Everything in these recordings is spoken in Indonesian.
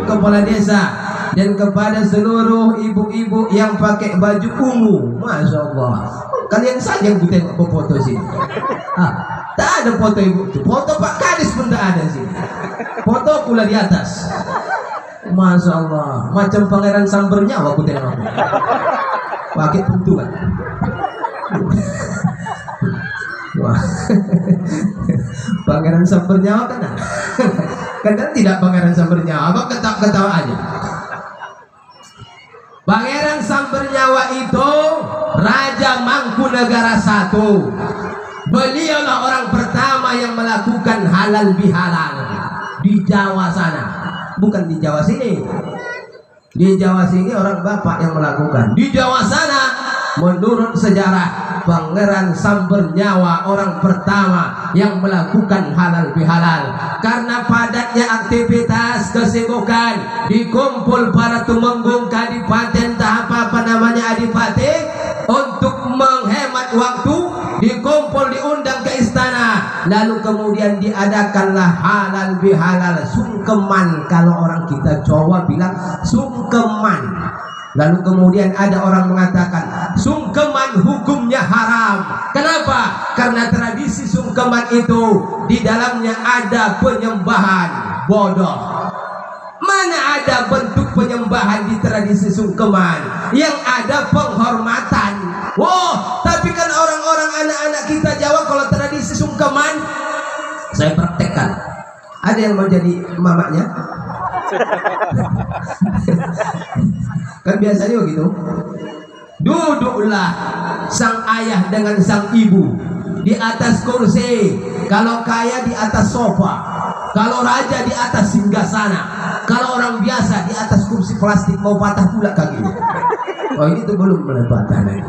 kepala desa dan kepada seluruh ibu-ibu yang pakai baju ungu. Masya Allah, kalian saja yang tengok foto sini. Tak ada foto ibu itu, foto Pak Kadis pun tak ada sini. Foto pula di atas. Masya Allah, macam pangeran Sambernyawa aku tengok. Pakai tuntungan. Wah. Pangeran Sambernyawa kan? Kan tidak Pangeran Sambernyawa, apa ketawa aja. Pangeran Sambernyawa itu Raja Mangkunegara I. Beliaulah orang pertama yang melakukan halal bihalal di Jawa sana, bukan di Jawa sini. Di Jawa sini orang bapak yang melakukan. Di Jawa sana menurut sejarah Pangeran Sambernyawa orang pertama yang melakukan halal bihalal. Karena padatnya aktivitas kesibukan, dikumpul para tumenggung kadipaten tahap apa namanya adipati untuk menghemat waktu, dikumpul diundang ke istana, lalu kemudian diadakanlah halal bihalal sungkeman. Kalau orang kita Jawa bilang sungkeman. Lalu kemudian ada orang mengatakan sungkeman hukumnya haram. Kenapa? Karena tradisi sungkeman itu di dalamnya ada penyembahan bodoh. Mana ada bentuk penyembahan di tradisi sungkeman? Yang ada penghormatan. Wow, tapi kan orang-orang anak-anak kita Jawa kalau tradisi sungkeman, saya praktekkan. Ada yang mau jadi mamanya? Kan biasanya begitu. Duduklah sang ayah dengan sang ibu di atas kursi. Kalau kaya di atas sofa, kalau raja di atas singgasana, kalau orang biasa di atas kursi plastik mau patah pula kakinya. Oh, ini tuh belum mulai patah lagi.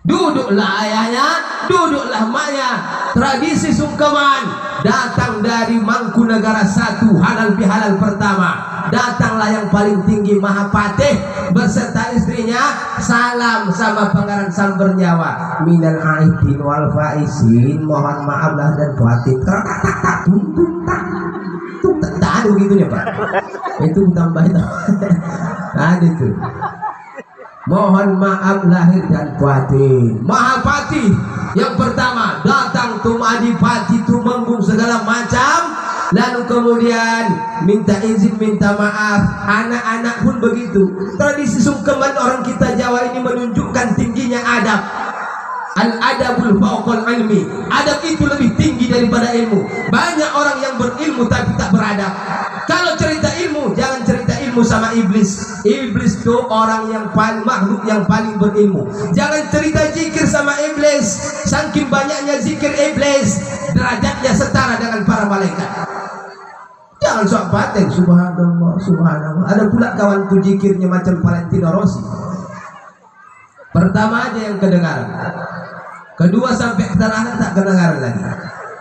Duduklah ayahnya, duduklah maknya. Tradisi sungkeman datang dari Mangkunegara I, halal bihalal pertama. Datanglah yang paling tinggi Mahapatih beserta istrinya, salam sama Pangeran Sambernyawa. Minal aidin wal faizin, mohon maaf lah dan batin. Tak ada begitunya Pak. Itu tambah itu. Ada itu. Mohon maaf lahir dan batin. Mahapatih yang pertama datang Tumadipati Tumenggung segala macam. Lalu kemudian minta izin, minta maaf. Anak-anak pun begitu. Tradisi sungkeman orang kita Jawa ini menunjukkan tingginya adab. Al-adabul fawqal ilmi. Adab itu lebih tinggi daripada ilmu. Banyak orang yang berilmu tapi tak beradab. Kalau cerita ilmu, jangan cerita ilmu sama iblis. Iblis itu orang yang paling, makhluk yang paling berilmu. Jangan cerita zikir sama iblis. Saking banyaknya zikir iblis, derajatnya setara dengan para malaikat. Jangan sok batin, subhanallah, subhanallah. Ada pula kawan tu zikirnya macam Valentino Rossi. Pertama aja yang kedengaran, kedua sampai ke terakhir tak kedengaran lagi.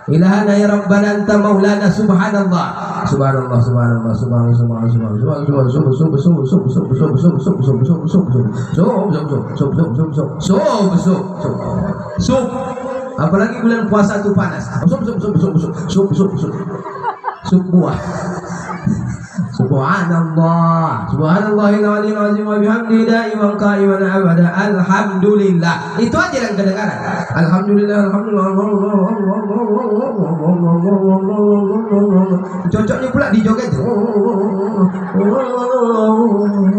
Ilahana ya Rabbana anta maulana subhanallah, subhanallah, subhanallah, subhanallah, subhanallah, subhanallah, apalagi bulan puasa itu panas. Buah. Subhanallah, subhanallahil azim wa bihamdihi da'iman qa'iman abada. Alhamdulillah. Itu aja yang kedengaran. Alhamdulillah, alhamdulillah. Cocoknya pula dijoget.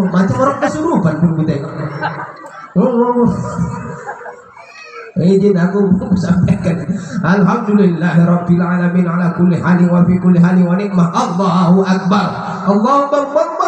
Macam orang kesurupan pun kita tengok. Izin aku sampaikan. Alhamdulillahirabbil alamin ala kulli halin wa fi kulli halin wa nikmah. Allahu akbar. Allahu akbar.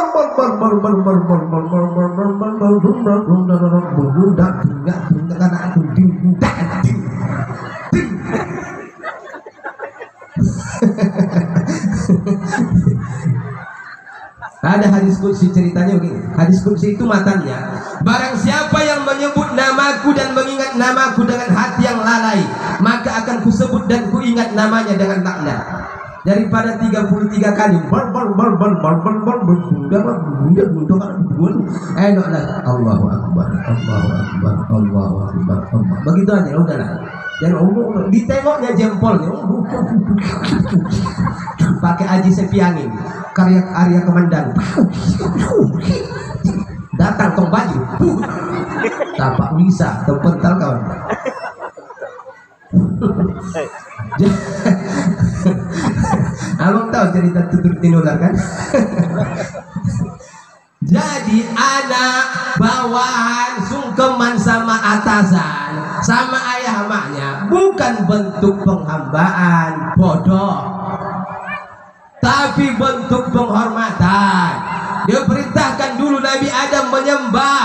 Ada hadis qudsi ceritanya begini. Hadis qudsi itu matanya, barang siapa yang menyebut namaku dan mengingat namaku dengan hati yang lalai, maka akan kusebut dan kuingat namanya dengan laknat. Daripada 33 kali enaklah Allahu akbar, Allahu akbar, Allahu akbar, Allah. Begitu aja udahlah. Dan ditengoknya jempolnya. pakai Aji Sepiangin, karya Arya Kemandan. Datang tong baju. Tapak bisa, terpental kawan. Abang tahu cerita tutur tinular kan? Jadi anak bawahan sungkeman sama atasan sama ayah emaknya bukan bentuk penghambaan bodoh, tapi bentuk penghormatan. Dia perintahkan dulu Nabi Adam menyembah,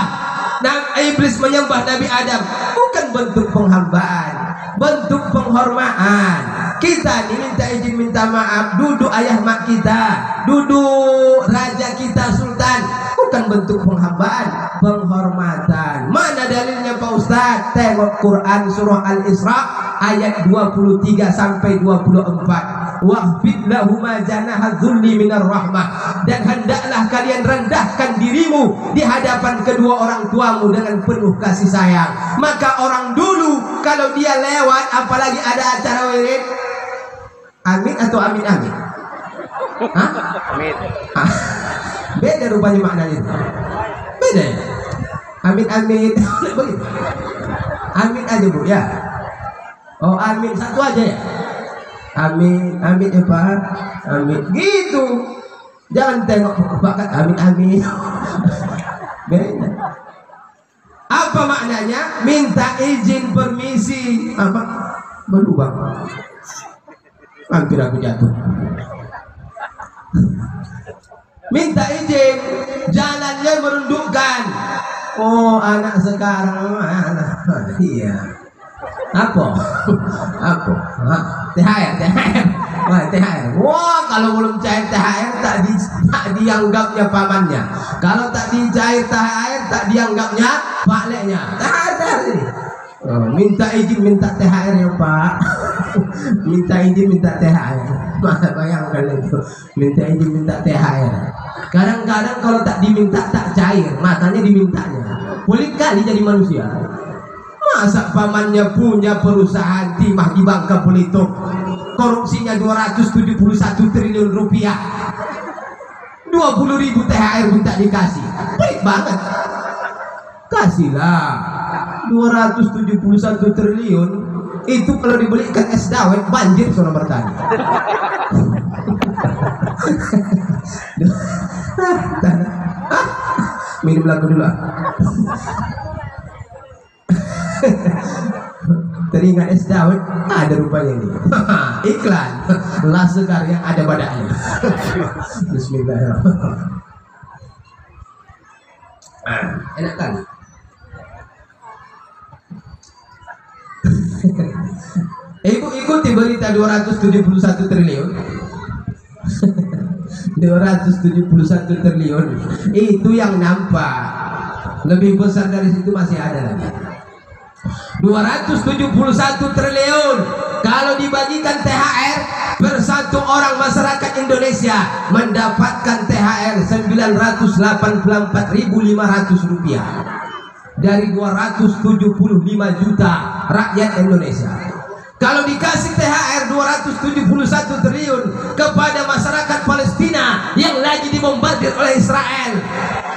iblis menyembah Nabi Adam, bukan bentuk penghambaan, bentuk penghormatan. Kita diminta izin minta maaf, duduk ayah mak kita, duduk raja kita sultan, bukan bentuk penghambaan, penghormatan. Mana dalilnya Pak Ustaz? Tengok Quran surah Al-Isra ayat 23 sampai 24. Wahfid lahuma janaha dzulli minar rahmah, dan hendaklah kalian rendahkan dirimu di hadapan kedua orang tuamu dengan penuh kasih sayang. Maka orang dulu kalau dia lewat apalagi ada acara wirid, amin atau amin amin? Hah? Amin. Beda rupanya maknanya. Beda ya? Amin amin. Begitu. Amin aja Bu ya. Oh amin satu aja ya. Amin amin ya Pak. Amin gitu. Jangan tengok bakat amin amin. Beda. Apa maknanya? Minta izin permisi. Apa? Berubah. Hampir aku jatuh. Minta izin, jalannya merundukkan. Oh anak sekarang anak, iya. Apa? Apa? THR, THR. Wah, THR. Wah, kalau belum cair THR tak dianggapnya pamannya. Kalau tak dicair THR tak dianggapnya pakleknya. THR ini. Oh, minta izin minta THR ya Pak. Minta izin minta THR. Bayangkan itu. Minta izin minta THR. Kadang-kadang kalau tak diminta tak cair, makanya dimintanya. Pelit kali jadi manusia. Masa pamannya punya perusahaan timah di Bangka Belitung, korupsinya 271 triliun rupiah, 20.000 THR minta dikasih. Pelit banget. Kasihlah 271 triliun. Itu kalau dibelikan es dawet banjir sono bertani. Minum lagu dulu. Teringat es dawet ada rupanya ini. Iklan Las Sekar yang ada badannya. Bismillahirrahmanirrahim. Enak kan? Ibu ikuti berita 271 triliun. 271 triliun itu yang nampak. Lebih besar dari situ masih ada lagi. 271 triliun kalau dibagikan THR per satu orang masyarakat Indonesia mendapatkan THR 984.500 rupiah dari 275 juta rakyat Indonesia. Kalau dikasih THR 271 triliun kepada masyarakat Palestina yang lagi dibombardir oleh Israel,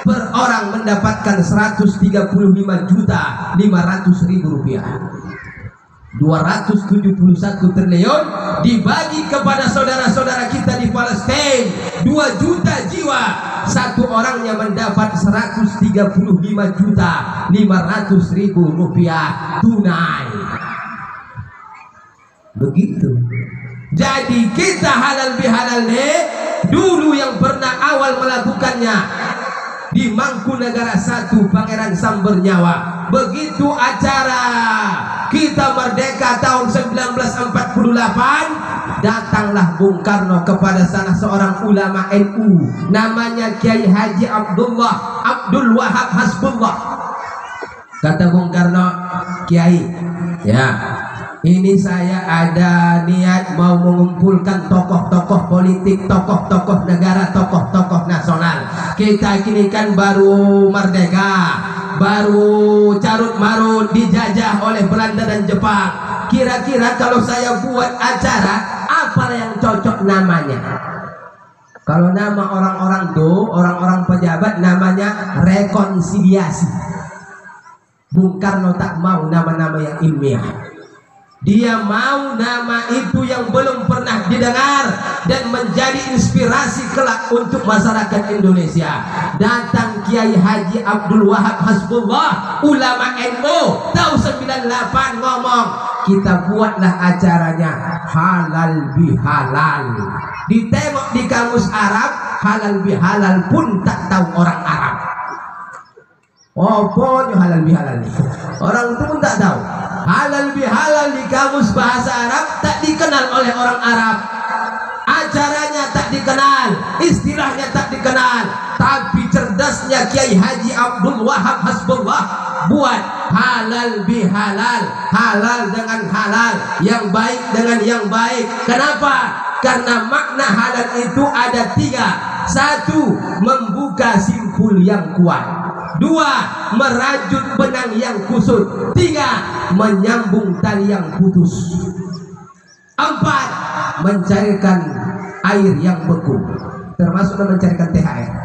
per orang mendapatkan 135.500.000 rupiah. 271 triliun dibagi kepada saudara-saudara kita di Palestina, 2 juta jiwa, satu orangnya mendapat 135.500.000 rupiah tunai. Begitu. Jadi kita halal bihalal nih dulu yang pernah awal melakukannya di Mangkunegaran 1 Pangeran Sambernyawa. Begitu acara kita merdeka tahun 1948, datanglah Bung Karno kepada salah seorang ulama NU namanya Kiai Haji Abdul Wahab Hasbullah. Kata Bung Karno, Kiai, ya ini saya ada niat mau mengumpulkan tokoh-tokoh politik, tokoh-tokoh negara, tokoh-tokoh nasional. Kita kini kan baru merdeka, baru carut marut dijajah oleh Belanda dan Jepang. Kira-kira kalau saya buat acara, Apa yang cocok namanya? Kalau nama orang-orang tuh, orang-orang pejabat namanya rekonsiliasi. Bung Karno tak mau nama-nama yang ilmiah. Dia mau nama itu yang belum pernah didengar dan menjadi inspirasi kelak untuk masyarakat Indonesia. Datang Kiai Haji Abdul Wahab Hasbullah, ulama NU tahun 98 ngomong, kita buatlah acaranya halal bihalal. Ditengok di kamus Arab, halal bihalal pun tak tahu orang Arab. Oh, pokoknya halal bihalal. Orang itu pun tak tahu. Halal bihalal di kamus bahasa Arab tak dikenal oleh orang Arab. Acaranya tak dikenal, istilahnya tak dikenal. Tapi cerdasnya Kiai Haji Abdul Wahab Hasbullah buat halal bihalal, halal dengan halal, yang baik dengan yang baik. Kenapa? Karena makna halal itu ada 3. 1, membuka simpul yang kuat. 2, merajut benang yang kusut. 3, menyambung tali yang putus. 4, mencairkan air yang beku, termasuk mencairkan THR.